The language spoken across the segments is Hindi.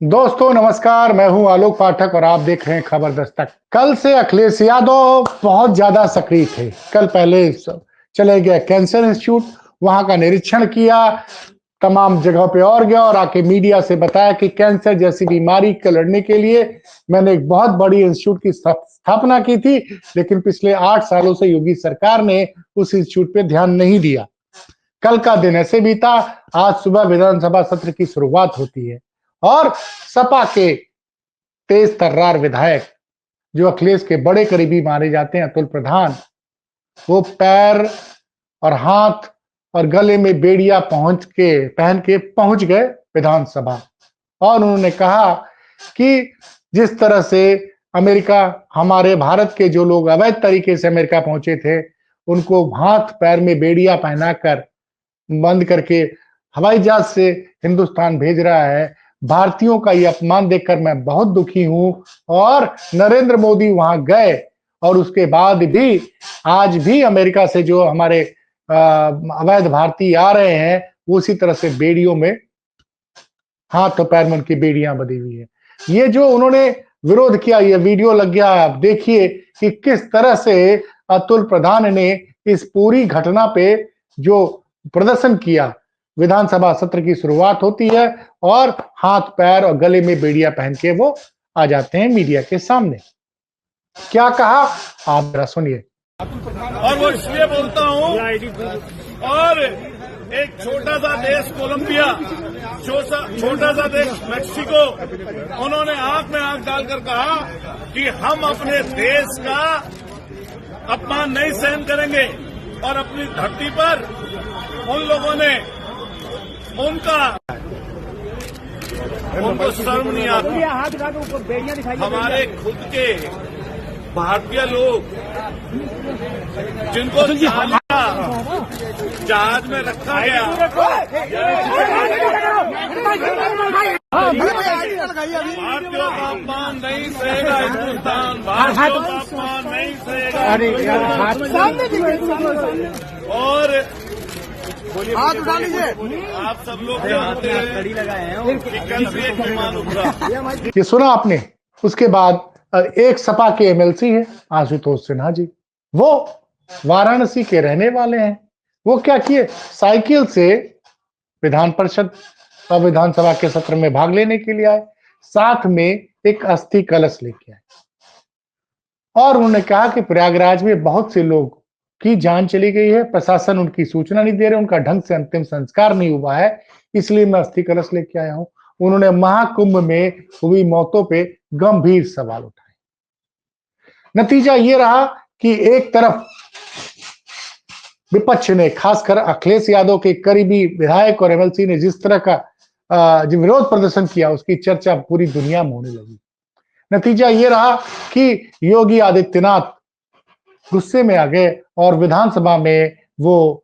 दोस्तों नमस्कार, मैं हूं आलोक पाठक और आप देख रहे हैं खबर दस्तक। कल से अखिलेश यादव बहुत ज्यादा सक्रिय थे। कल पहले चले गए कैंसर इंस्टीट्यूट, वहां का निरीक्षण किया, तमाम जगह पे और गया और आके मीडिया से बताया कि कैंसर जैसी बीमारी के लड़ने के लिए मैंने एक बहुत बड़ी इंस्टीट्यूट की स्थापना की थी, लेकिन पिछले 8 सालों से योगी सरकार ने उस इंस्टीट्यूट पे ध्यान नहीं दिया। कल का दिन ऐसे बीता। आज सुबह विधानसभा सत्र की शुरुआत होती है और सपा के तेज तर्रार विधायक, जो अखिलेश के बड़े करीबी माने जाते हैं, अतुल प्रधान, वो पैर और हाथ और गले में बेड़ियां पहन के पहुंच गए विधानसभा। और उन्होंने कहा कि जिस तरह से अमेरिका, हमारे भारत के जो लोग अवैध तरीके से अमेरिका पहुंचे थे, उनको हाथ पैर में बेड़ियां पहनाकर बंद करके हवाई जहाज से हिंदुस्तान भेज रहा है। भारतीयों का ये अपमान देखकर मैं बहुत दुखी हूं। और नरेंद्र मोदी वहां गए और उसके बाद भी आज भी अमेरिका से जो हमारे अवैध भारतीय आ रहे हैं, वो उसी तरह से बेड़ियों में, हाथ और पैर में उनकी बेड़ियां बंधी हुई है। ये जो उन्होंने विरोध किया, ये वीडियो लग गया है। आप देखिए कि किस तरह से अतुल प्रधान ने इस पूरी घटना पे जो प्रदर्शन किया। विधानसभा सत्र की शुरुआत होती है और हाथ पैर और गले में बेड़ियां पहन के वो आ जाते हैं मीडिया के सामने। क्या कहा आप जरा सुनिए। और वो इसलिए बोलता हूं, और एक छोटा सा देश कोलंबिया, छोटा सा देश मेक्सिको, उन्होंने आंख में आंख डालकर कहा कि हम अपने देश का अपमान नहीं सहन करेंगे। और अपनी धरती पर उन लोगों ने उनको शर्म नहीं आती। हमारे खुद के भारतीय लोग, जिनको जहाज में रखा गया, भारतीयों का अपमान नहीं सहेगा हिंदुस्तान, भारतीयों का अपमान नहीं सहेगा। और हाथ उठा लीजिए। आप सब लोग जानते हैं कि कल भी एक विमान उतरा। ये सुना आपने। उसके बाद एक सपा के एमएलसी है आशुतोष सिन्हा जी, वो वाराणसी के रहने वाले हैं। वो क्या किए, साइकिल से विधान परिषद और विधानसभा के सत्र में भाग लेने के लिए आए, साथ में एक अस्थि कलश लेके आए और उन्होंने कहा कि प्रयागराज में बहुत से लोग की जान चली गई है, प्रशासन उनकी सूचना नहीं दे रहे, उनका ढंग से अंतिम संस्कार नहीं हुआ है, इसलिए मैं अस्थि कलश लेके आया हूं। उन्होंने महाकुंभ में हुई मौतों पे गंभीर सवाल उठाए। नतीजा ये रहा कि एक तरफ विपक्ष ने, खासकर अखिलेश यादव के करीबी विधायक और एमएलसी ने जिस तरह का जो विरोध प्रदर्शन किया, उसकी चर्चा पूरी दुनिया में होने लगी। नतीजा ये रहा कि योगी आदित्यनाथ गुस्से में आ गए और विधानसभा में वो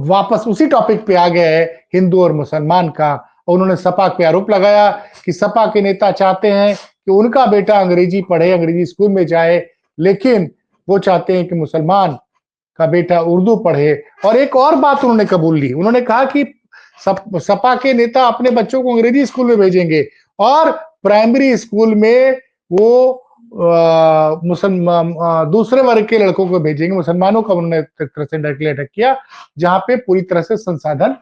वापस उसी टॉपिक पे आ गए, हिंदू और मुसलमान का। उन्होंने सपा पे आरोप लगाया कि सपा के नेता चाहते हैं कि उनका बेटा अंग्रेजी पढ़े, अंग्रेजी स्कूल में जाए, लेकिन वो चाहते हैं कि मुसलमान का बेटा उर्दू पढ़े। और एक और बात उन्होंने कबूल ली, उन्होंने कहा कि सपा के नेता अपने बच्चों को अंग्रेजी स्कूल में भेजेंगे और प्राइमरी स्कूल में वो दूसरे वर्ग के लड़कों को भेजेंगे, मुसलमानों का उन्होंने एक तरह से डायरेक्टली अटैक किया, जहां पे पूरी तरह से संसाधन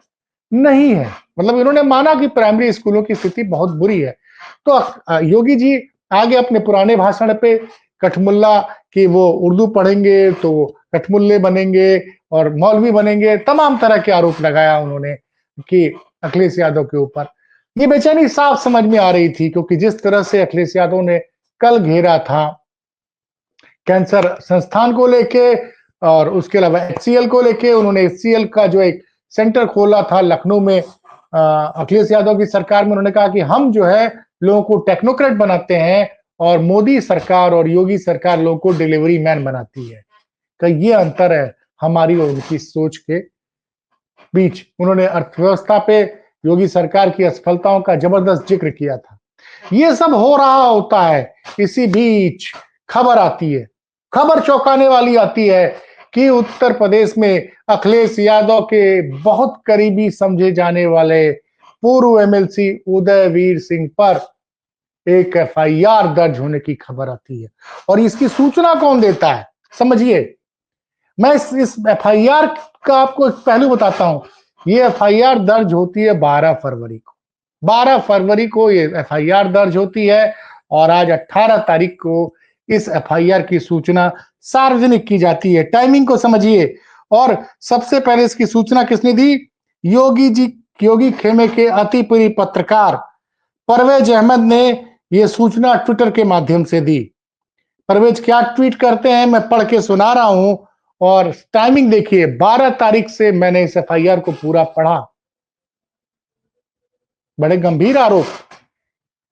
नहीं है। मतलब इन्होंने माना कि प्राइमरी स्कूलों की स्थिति बहुत बुरी है। तो योगी जी आगे अपने पुराने भाषण पे कठमुल्ला कि वो उर्दू पढ़ेंगे तो कठमुल्ले बनेंगे और मौलवी बनेंगे, तमाम तरह के आरोप लगाया उन्होंने कि अखिलेश यादव के ऊपर। ये बेचैनी साफ समझ में आ रही थी, क्योंकि जिस तरह से अखिलेश यादव ने कल घेरा था कैंसर संस्थान को लेके और उसके अलावा एचसीएल को लेके, उन्होंने एचसीएल का जो एक सेंटर खोला था लखनऊ में अखिलेश यादव की सरकार में, उन्होंने कहा कि हम जो है लोगों को टेक्नोक्रेट बनाते हैं और मोदी सरकार और योगी सरकार लोगों को डिलीवरी मैन बनाती है। तो ये अंतर है हमारी और उनकी सोच के बीच। उन्होंने अर्थव्यवस्था पे योगी सरकार की असफलताओं का जबरदस्त जिक्र किया था। ये सब हो रहा होता है, इसी बीच खबर आती है, खबर चौंकाने वाली आती है कि उत्तर प्रदेश में अखिलेश यादव के बहुत करीबी समझे जाने वाले पूर्व एमएलसी उदयवीर सिंह पर एक एफआईआर दर्ज होने की खबर आती है। और इसकी सूचना कौन देता है समझिए। मैं इस एफआईआर का आपको एक पहलू बताता हूं। ये एफआईआर दर्ज होती है 12 फरवरी को। 12 फरवरी को ये एफआईआर दर्ज होती है और आज 18 तारीख को इस एफआईआर की सूचना सार्वजनिक की जाती है। टाइमिंग को समझिए। और सबसे पहले इसकी सूचना किसने दी? योगी खेमे के अति प्रिय पत्रकार परवेज अहमद ने यह सूचना ट्विटर के माध्यम से दी। परवेज क्या ट्वीट करते हैं मैं पढ़ के सुना रहा हूं और टाइमिंग देखिए। 12 तारीख से मैंने इस एफआईआर को पूरा पढ़ा। बड़े गंभीर आरोप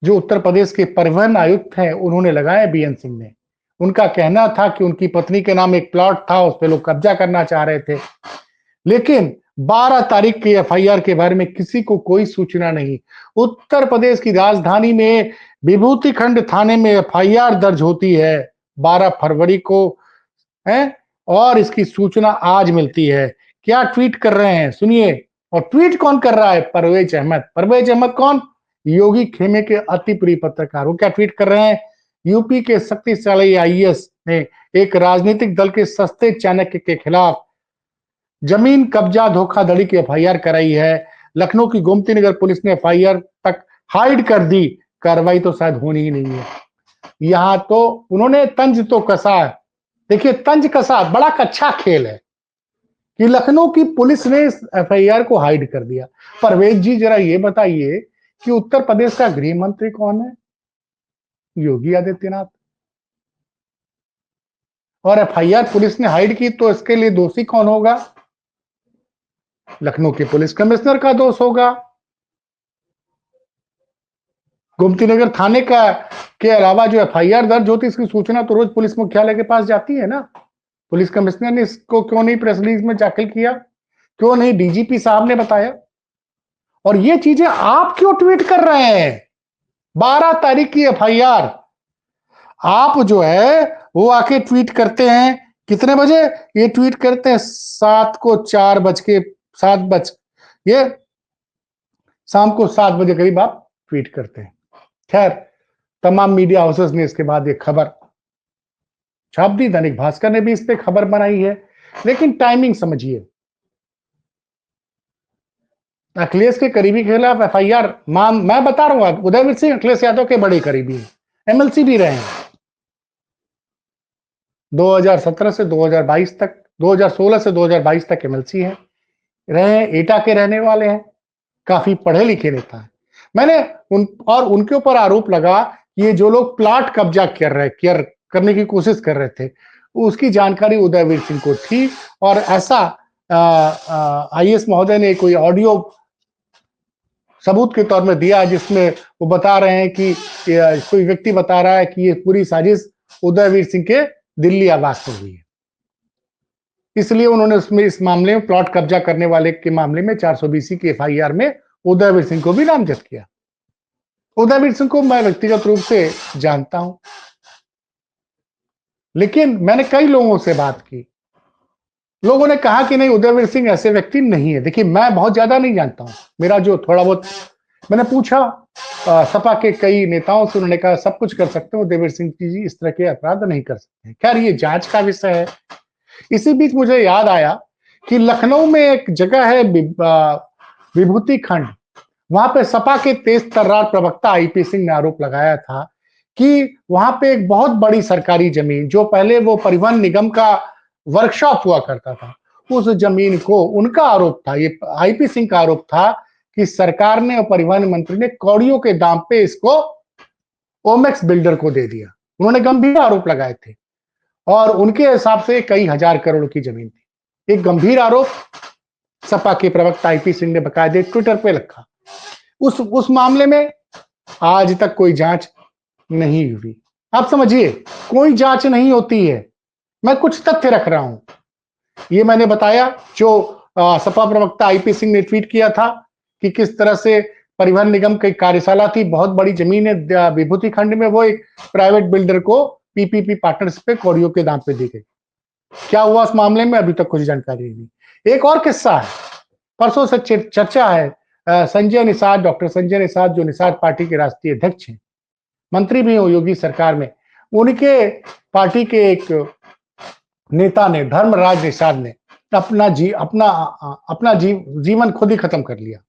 जो उत्तर प्रदेश के परिवहन आयुक्त हैं उन्होंने लगाए बीएन सिंह ने। उनका कहना था कि उनकी पत्नी के नाम एक प्लॉट था, उस पर लोग कब्जा करना चाह रहे थे। लेकिन 12 तारीख की एफआईआर के बारे में किसी को कोई सूचना नहीं। उत्तर प्रदेश की राजधानी में विभूति खंड थाने में एफआईआर दर्ज होती है 12 फरवरी को है और इसकी सूचना आज मिलती है। क्या ट्वीट कर रहे हैं सुनिए। और ट्वीट कौन कर रहा है? परवेज अहमद। परवेज अहमद कौन? योगी खेमे के अति प्रिय पत्रकार। वो क्या ट्वीट कर रहे हैं? यूपी के शक्तिशाली आईएएस ने एक राजनीतिक दल के सस्ते चाणक्य के खिलाफ जमीन कब्जा धोखाधड़ी की एफआईआर कराई है। लखनऊ की गोमती नगर पुलिस ने एफआईआर तक हाइड कर दी। कार्रवाई तो शायद होनी ही नहीं है। यहां तो उन्होंने तंज तो कसा है। देखिए तंज कसा बड़ा कच्चा खेल है कि लखनऊ की पुलिस ने इस एफआईआर को हाइड कर दिया। परवेज जी जरा ये बताइए कि उत्तर प्रदेश का गृह मंत्री कौन है? योगी आदित्यनाथ। और एफआईआर पुलिस ने हाइड की तो इसके लिए दोषी कौन होगा? लखनऊ के पुलिस कमिश्नर का दोष होगा। गोमती नगर थाने का के अलावा जो एफआईआर दर्ज होती है इसकी सूचना तो रोज पुलिस मुख्यालय के पास जाती है ना। पुलिस कमिश्नर ने इसको क्यों नहीं प्रेस रिलीज में दाखिल किया? क्यों नहीं डीजीपी साहब ने बताया? और ये चीजें आप क्यों ट्वीट कर रहे हैं? 12 तारीख की एफआईआर आप जो है वो आके ट्वीट करते हैं कितने बजे? ये ट्वीट करते हैं 7 को 4 बज के 7 बज ये शाम को 7 बजे करीब आप ट्वीट करते हैं। खैर तमाम मीडिया हाउसेस ने इसके बाद ये खबर छाप दी। दैनिक भास्कर ने भी इस पे खबर बनाई है। लेकिन टाइमिंग समझिए। अखिलेश के करीबी के खिलाफ एफआईआर मैं बता रहा हूं उदयवीर सिंह अखिलेश यादव के बड़े करीबी हैं, एमएलसी भी रहे हैं 2017 से 2022 तक, 2016 से 2022 तक एमएलसी हैं, रहे एटा के रहने वाले हैं, काफी पढ़े लिखे नेता हैं। मैंने उनके ऊपर आरोप लगा कि ये जो लोग प्लाट कब्जा करने की कोशिश कर रहे थे उसकी जानकारी उदयवीर सिंह को थी। और ऐसा आईएएस महोदय ने कोई ऑडियो सबूत के तौर में दिया जिसमें वो बता रहे हैं कि कोई व्यक्ति बता रहा है कि ये पूरी साजिश उदयवीर सिंह के दिल्ली आवास पर हुई है। इसलिए उन्होंने उसमें इस मामले में प्लॉट कब्जा करने वाले के मामले में 420 की एफआईआर में उदयवीर सिंह को भी नामजद किया। उदयवीर सिंह को मैं व्यक्तिगत रूप से जानता हूं, लेकिन मैंने कई लोगों से बात की। लोगों ने कहा कि नहीं उदयवीर सिंह ऐसे व्यक्ति नहीं है। देखिए मैं बहुत ज्यादा नहीं जानता हूं, मेरा जो थोड़ा बहुत मैंने पूछा सपा के कई नेताओं से, उन्होंने कहा सब कुछ कर सकते हैं उदयवीर सिंह जी, इस तरह के अपराध नहीं कर सकते। खैर ये जांच का विषय है। इसी बीच मुझे याद आया कि लखनऊ में एक जगह है विभूति खंड, वहां पे सपा के तेज तर्रार प्रवक्ता आईपी सिंह ने आरोप लगाया था कि वहां पे एक बहुत बड़ी सरकारी जमीन जो पहले वो परिवहन निगम का वर्कशॉप हुआ करता था, उस जमीन को उनका आरोप था, ये आईपी सिंह का आरोप था कि सरकार ने और परिवहन मंत्री ने कौड़ियों के दाम पे इसको ओमेक्स बिल्डर को दे दिया। उन्होंने गंभीर आरोप लगाए थे और उनके हिसाब से कई हजार करोड़ की जमीन थी। एक गंभीर आरोप सपा के प्रवक्ता आईपी सिंह ने बकायदे ट्विटर पे रखा। उस मामले में आज तक कोई जांच नहीं हुई। आप समझिए कोई जांच नहीं होती है। मैं कुछ तथ्य रख रहा हूं, ये मैंने बताया जो सपा प्रवक्ता आईपी सिंह ने ट्वीट किया था कि किस तरह से परिवहन निगम की कार्यशाला थी, बहुत बड़ी जमीन है विभूति खंड में, वो एक प्राइवेट बिल्डर को पीपीपी पार्टनरशिप पे कौड़ियों के दाम पे दी गई। क्या हुआ उस मामले में अभी तक कुछ जानकारी नहीं। एक और किस्सा है, परसों से चर्चा है संजय निषाद, डॉक्टर संजय निषाद जो निषाद पार्टी के राष्ट्रीय अध्यक्ष हैं, मंत्री भी हो योगी सरकार में, उनके पार्टी के एक नेता ने, धर्मराज निषाद ने अपना जीवन खुद ही खत्म कर लिया,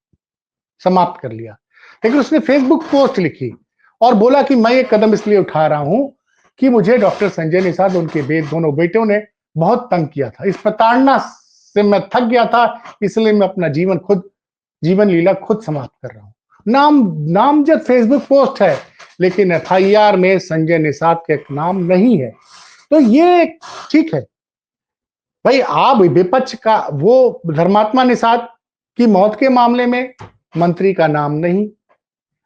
समाप्त कर लिया। लेकिन उसने फेसबुक पोस्ट लिखी और बोला कि मैं ये कदम इसलिए उठा रहा हूं कि मुझे डॉक्टर संजय निषाद, उनके दोनों बेटों ने बहुत तंग किया था। इस प्रताड़ना से मैं थक गया था, इसलिए मैं अपना जीवन लीला खुद समाप्त कर रहा हूं। नामजद फेसबुक पोस्ट है, लेकिन एफआईआर में संजय निषाद का एक नाम नहीं है। तो ये ठीक है भाई, आप विपक्ष का, वो धर्मात्मा निषाद की मौत के मामले में मंत्री का नाम नहीं।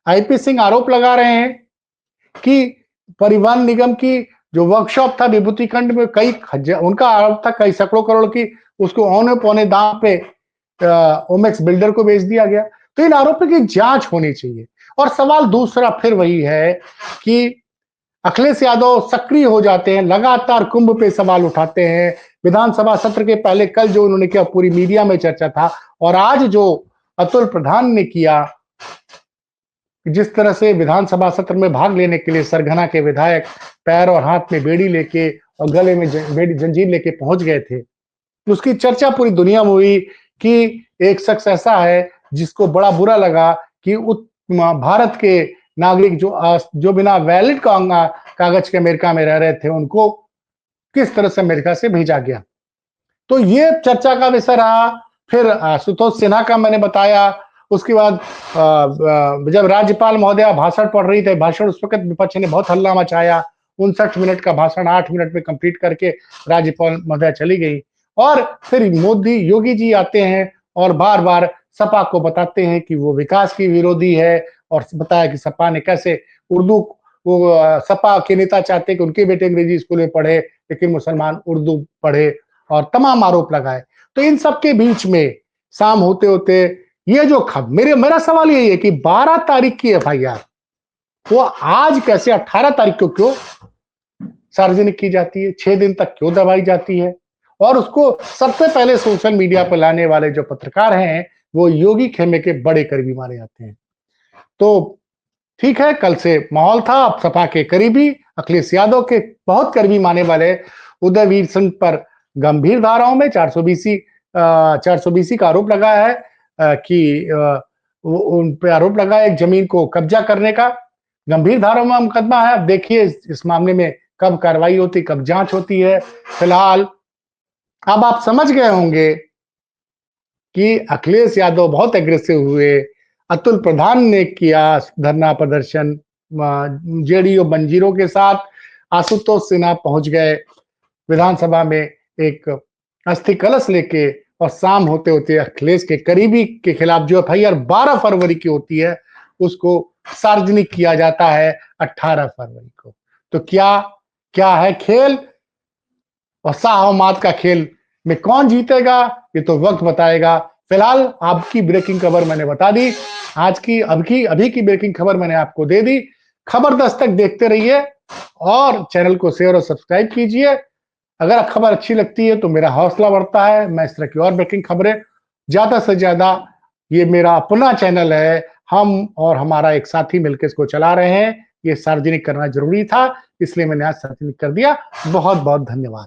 आईपी सिंह आरोप लगा रहे हैं कि परिवहन निगम की जो वर्कशॉप था विभूति खंड में, उनका आरोप था कई सैकड़ों करोड़ की उसको औने पौने दाम पे ओमेक्स बिल्डर को बेच दिया गया। तो इन आरोपों की जांच होनी चाहिए। और सवाल दूसरा फिर वही है कि अखिलेश यादव सक्रिय हो जाते हैं, लगातार कुंभ पे सवाल उठाते हैं। विधानसभा सत्र के पहले कल जो उन्होंने किया पूरी मीडिया में चर्चा था, और आज जो अतुल प्रधान ने किया, जिस तरह से विधानसभा सत्र में भाग लेने के लिए सरगना के विधायक पैर और हाथ में बेड़ी लेके और गले में जंजीर लेके पहुंच गए थे, उसकी चर्चा पूरी दुनिया में हुई कि एक शख्स ऐसा है जिसको बड़ा बुरा लगा कि भारत के नागरिक जो बिना वैलिड कागज के अमेरिका में रह रहे थे, उनको किस तरह से अमेरिका से भेजा गया। तो ये चर्चा का विषय रहा। फिर आशुतोष सिन्हा का मैंने बताया। उसके बाद जब राज्यपाल महोदया भाषण पढ़ रही थे, भाषण उस वक्त विपक्ष ने बहुत हल्ला मचाया। 59 मिनट का भाषण 8 मिनट में कंप्लीट करके राज्यपाल महोदया चली गई। और फिर योगी जी आते हैं और बार बार सपा को बताते हैं कि वो विकास की विरोधी है, और बताया कि सपा ने कैसे सपा के नेता चाहते कि उनके बेटे अंग्रेजी स्कूल में पढ़े, लेकिन मुसलमान उर्दू पढ़े, और तमाम आरोप लगाए। तो इन सब के बीच में शाम होते होते ये जो मेरा सवाल यही है कि 12 तारीख की एफआईआर वो आज कैसे 18 तारीख को क्यों सार्वजनिक की जाती है, 6 दिन तक क्यों दबाई जाती है? और उसको सबसे पहले सोशल मीडिया पर लाने वाले जो पत्रकार हैं, वो योगी खेमे के बड़े करीबी माने जाते हैं। तो ठीक है, कल से माहौल था। अब सपा के करीबी, अखिलेश यादव के बहुत करीबी माने वाले उदयवीर सिंह पर गंभीर धाराओं में 420 का आरोप लगाया है कि उन पे आरोप लगा एक जमीन को कब्जा करने का। गंभीर धाराओं में मुकदमा है। अब देखिए इस मामले में कब कार्रवाई होती, कब जांच होती है। फिलहाल अब आप समझ गए होंगे कि अखिलेश यादव बहुत एग्रेसिव हुए। अतुल प्रधान ने किया धरना प्रदर्शन जेडीयू बंजीरों के साथ। आशुतोष सिन्हा पहुंच गए विधानसभा में एक अस्थि कलश लेके, और शाम होते होते अखिलेश के करीबी के खिलाफ जो एफआईआर 12 फरवरी की होती है, उसको सार्वजनिक किया जाता है 18 फरवरी को। तो क्या है खेल, और शाह मात का खेल में कौन जीतेगा ये तो वक्त बताएगा। फिलहाल आपकी ब्रेकिंग खबर मैंने बता दी। अभी की ब्रेकिंग खबर मैंने आपको दे दी। खबर दस्तक देखते रहिए और चैनल को शेयर और सब्सक्राइब कीजिए। अगर खबर अच्छी लगती है तो मेरा हौसला बढ़ता है, मैं इस तरह की और ब्रेकिंग खबरें ज्यादा से ज्यादा, ये मेरा अपना चैनल है, हम और हमारा एक साथी मिलकर इसको चला रहे हैं। ये सार्वजनिक करना जरूरी था, इसलिए मैंने आज सार्वजनिक कर दिया। बहुत बहुत धन्यवाद।